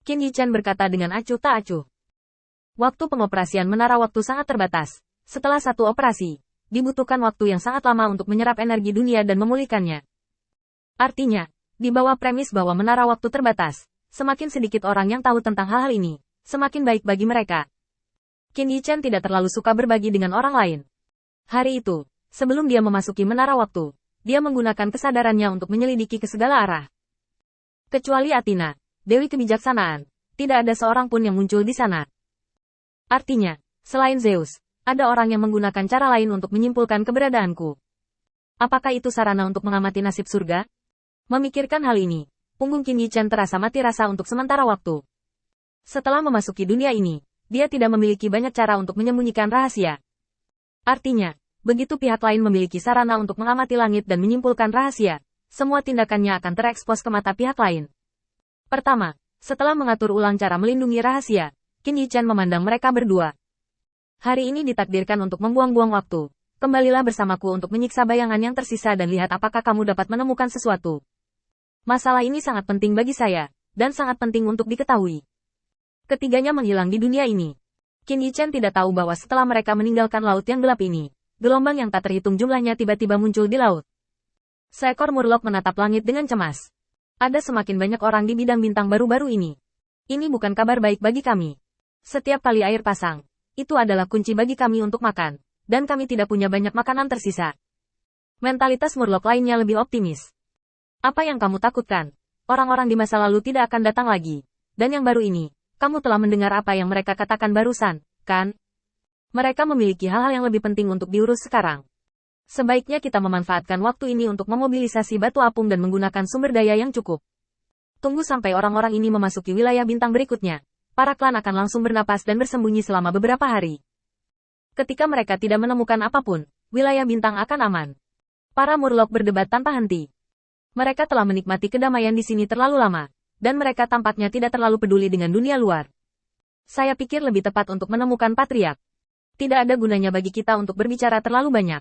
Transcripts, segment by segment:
Qin Yichen berkata dengan acuh tak acuh. Waktu pengoperasian menara waktu sangat terbatas. Setelah satu operasi, dibutuhkan waktu yang sangat lama untuk menyerap energi dunia dan memulihkannya. Artinya, di bawah premis bahwa menara waktu terbatas, semakin sedikit orang yang tahu tentang hal-hal ini, semakin baik bagi mereka. Qin Yichen tidak terlalu suka berbagi dengan orang lain. Hari itu, sebelum dia memasuki menara waktu, dia menggunakan kesadarannya untuk menyelidiki ke segala arah. Kecuali Athena, Dewi Kebijaksanaan, tidak ada seorang pun yang muncul di sana. Artinya, selain Zeus, ada orang yang menggunakan cara lain untuk menyimpulkan keberadaanku. Apakah itu sarana untuk mengamati nasib surga? Memikirkan hal ini, punggung Qin Yichen terasa mati rasa untuk sementara waktu. Setelah memasuki dunia ini, dia tidak memiliki banyak cara untuk menyembunyikan rahasia. Artinya, begitu pihak lain memiliki sarana untuk mengamati langit dan menyimpulkan rahasia, semua tindakannya akan terekspos ke mata pihak lain. Pertama, setelah mengatur ulang cara melindungi rahasia, Qin Yichen memandang mereka berdua. Hari ini ditakdirkan untuk membuang-buang waktu. Kembalilah bersamaku untuk menyiksa bayangan yang tersisa dan lihat apakah kamu dapat menemukan sesuatu. Masalah ini sangat penting bagi saya, dan sangat penting untuk diketahui. Ketiganya menghilang di dunia ini. Qin Yichen tidak tahu bahwa setelah mereka meninggalkan laut yang gelap ini, gelombang yang tak terhitung jumlahnya tiba-tiba muncul di laut. Seekor murloc menatap langit dengan cemas. Ada semakin banyak orang di bidang bintang baru-baru ini. Ini bukan kabar baik bagi kami. Setiap kali air pasang, itu adalah kunci bagi kami untuk makan, dan kami tidak punya banyak makanan tersisa. Mentalitas murloc lainnya lebih optimis. Apa yang kamu takutkan? Orang-orang di masa lalu tidak akan datang lagi. Dan yang baru ini, kamu telah mendengar apa yang mereka katakan barusan, kan? Mereka memiliki hal-hal yang lebih penting untuk diurus sekarang. Sebaiknya kita memanfaatkan waktu ini untuk memobilisasi batu apung dan menggunakan sumber daya yang cukup. Tunggu sampai orang-orang ini memasuki wilayah bintang berikutnya. Para klan akan langsung bernapas dan bersembunyi selama beberapa hari. Ketika mereka tidak menemukan apapun, wilayah bintang akan aman. Para murloc berdebat tanpa henti. Mereka telah menikmati kedamaian di sini terlalu lama, dan mereka tampaknya tidak terlalu peduli dengan dunia luar. Saya pikir lebih tepat untuk menemukan Patriark. Tidak ada gunanya bagi kita untuk berbicara terlalu banyak.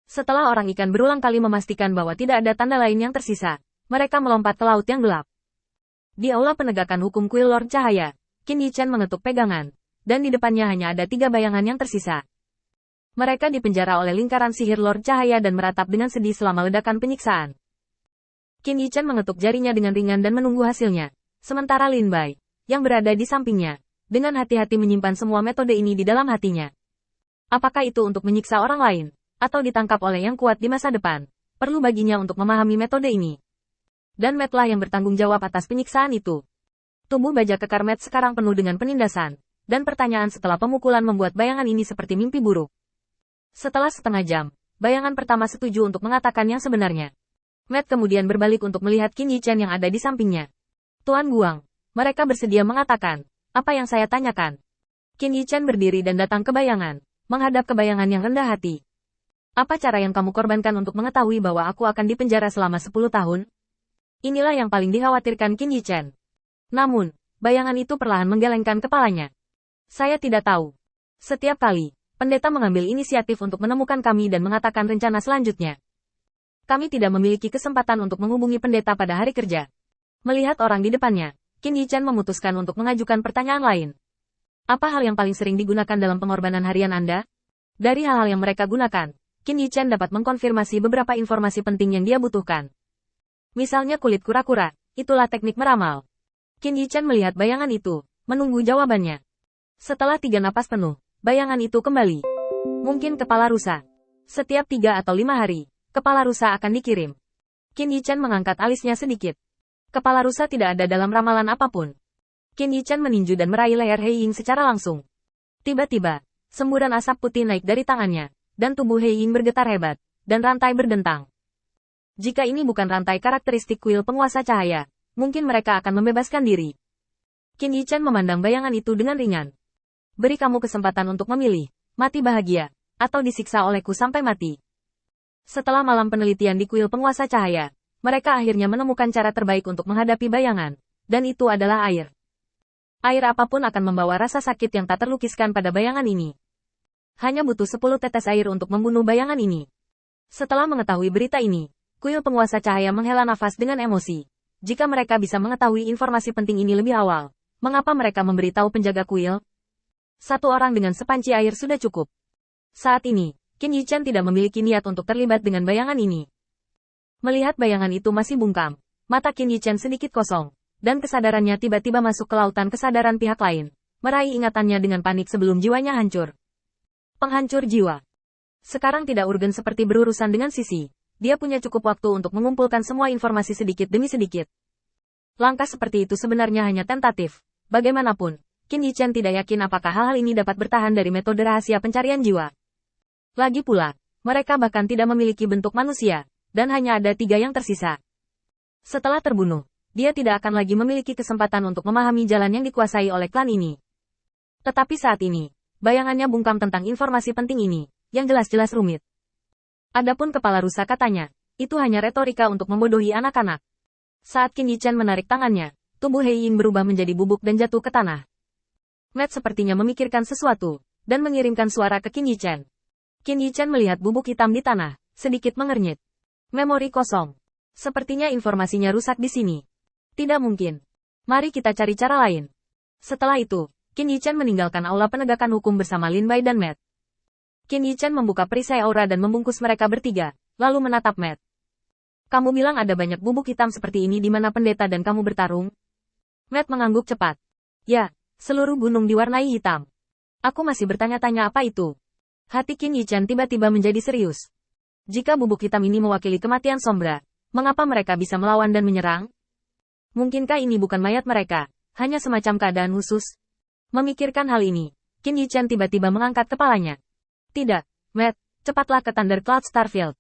Setelah orang ikan berulang kali memastikan bahwa tidak ada tanda lain yang tersisa, mereka melompat ke laut yang gelap. Di aula penegakan hukum kuil Lord Cahaya, Qin Yichen mengetuk pegangan, dan di depannya hanya ada 3 bayangan yang tersisa. Mereka dipenjara oleh lingkaran sihir Lord Cahaya dan meratap dengan sedih selama ledakan penyiksaan. Qin Yichen mengetuk jarinya dengan ringan dan menunggu hasilnya, sementara Lin Bai, yang berada di sampingnya, dengan hati-hati menyimpan semua metode ini di dalam hatinya. Apakah itu untuk menyiksa orang lain, atau ditangkap oleh yang kuat di masa depan? Perlu baginya untuk memahami metode ini. Dan Matt-lah yang bertanggung jawab atas penyiksaan itu. Tubuh bajak kekar Matt sekarang penuh dengan penindasan, dan pertanyaan setelah pemukulan membuat bayangan ini seperti mimpi buruk. Setelah setengah jam, bayangan pertama setuju untuk mengatakan yang sebenarnya. Matt kemudian berbalik untuk melihat Qin Yichen yang ada di sampingnya. Tuan Guang, mereka bersedia mengatakan, apa yang saya tanyakan? Qin Yichen berdiri dan datang ke bayangan, menghadap ke bayangan yang rendah hati. Apa cara yang kamu korbankan untuk mengetahui bahwa aku akan dipenjara selama 10 tahun? Inilah yang paling dikhawatirkan Qin Yichen. Namun, bayangan itu perlahan menggelengkan kepalanya. Saya tidak tahu. Setiap kali, pendeta mengambil inisiatif untuk menemukan kami dan mengatakan rencana selanjutnya. Kami tidak memiliki kesempatan untuk menghubungi pendeta pada hari kerja. Melihat orang di depannya, Qin Yichen memutuskan untuk mengajukan pertanyaan lain. Apa hal yang paling sering digunakan dalam pengorbanan harian Anda? Dari hal-hal yang mereka gunakan, Qin Yichen dapat mengkonfirmasi beberapa informasi penting yang dia butuhkan. Misalnya kulit kura-kura, itulah teknik meramal. Qin Yichen melihat bayangan itu, menunggu jawabannya. Setelah 3 napas penuh, bayangan itu kembali. Mungkin kepala rusa. Setiap 3 atau 5 hari, kepala rusa akan dikirim. Qin Yichen mengangkat alisnya sedikit. Kepala rusa tidak ada dalam ramalan apapun. Qin Yichen meninju dan meraih leher He Ying secara langsung. Tiba-tiba, semburan asap putih naik dari tangannya, dan tubuh He Ying bergetar hebat, dan rantai berdentang. Jika ini bukan rantai karakteristik kuil penguasa cahaya, mungkin mereka akan membebaskan diri. Qin Yichen memandang bayangan itu dengan ringan. Beri kamu kesempatan untuk memilih, mati bahagia, atau disiksa olehku sampai mati. Setelah malam penelitian di kuil penguasa cahaya, mereka akhirnya menemukan cara terbaik untuk menghadapi bayangan, dan itu adalah air. Air apapun akan membawa rasa sakit yang tak terlukiskan pada bayangan ini. Hanya butuh 10 tetes air untuk membunuh bayangan ini. Setelah mengetahui berita ini, kuil penguasa cahaya menghela nafas dengan emosi. Jika mereka bisa mengetahui informasi penting ini lebih awal, Mengapa mereka memberitahu penjaga kuil? Satu orang dengan sepanci air sudah cukup. Saat ini, Qin Yichen tidak memiliki niat untuk terlibat dengan bayangan ini. Melihat bayangan itu masih bungkam, mata Qin Yichen sedikit kosong, dan kesadarannya tiba-tiba masuk ke lautan kesadaran pihak lain, meraih ingatannya dengan panik sebelum jiwanya hancur. Penghancur jiwa. Sekarang tidak urgen seperti berurusan dengan Sisi. Dia punya cukup waktu untuk mengumpulkan semua informasi sedikit demi sedikit. Langkah seperti itu sebenarnya hanya tentatif. Bagaimanapun, Qin Yichen tidak yakin apakah hal-hal ini dapat bertahan dari metode rahasia pencarian jiwa. Lagi pula, mereka bahkan tidak memiliki bentuk manusia, dan hanya ada 3 yang tersisa. Setelah terbunuh, dia tidak akan lagi memiliki kesempatan untuk memahami jalan yang dikuasai oleh klan ini. Tetapi saat ini, bayangannya bungkam tentang informasi penting ini, yang jelas-jelas rumit. Adapun kepala rusa katanya, itu hanya retorika untuk membodohi anak-anak. Saat Qin Yichen menarik tangannya, tubuh Hei Ying berubah menjadi bubuk dan jatuh ke tanah. Matt sepertinya memikirkan sesuatu, dan mengirimkan suara ke Qin Yichen. Qin Yichen melihat bubuk hitam di tanah, sedikit mengernyit. Memori kosong. Sepertinya informasinya rusak di sini. Tidak mungkin. Mari kita cari cara lain. Setelah itu, Qin Yichen meninggalkan aula penegakan hukum bersama Lin Bai dan Matt. Qin Yichen membuka perisai aura dan membungkus mereka bertiga, lalu menatap Matt. Kamu bilang ada banyak bubuk hitam seperti ini di mana pendeta dan kamu bertarung? Matt mengangguk cepat. Ya, seluruh gunung diwarnai hitam. Aku masih bertanya-tanya apa itu. Hati Qin Yichen tiba-tiba menjadi serius. Jika bubuk hitam ini mewakili kematian Sombra, mengapa mereka bisa melawan dan menyerang? Mungkinkah ini bukan mayat mereka, hanya semacam keadaan khusus? Memikirkan hal ini, Qin Yichen tiba-tiba mengangkat kepalanya. Tidak, Matt, cepatlah ke Thunder Cloud Starfield.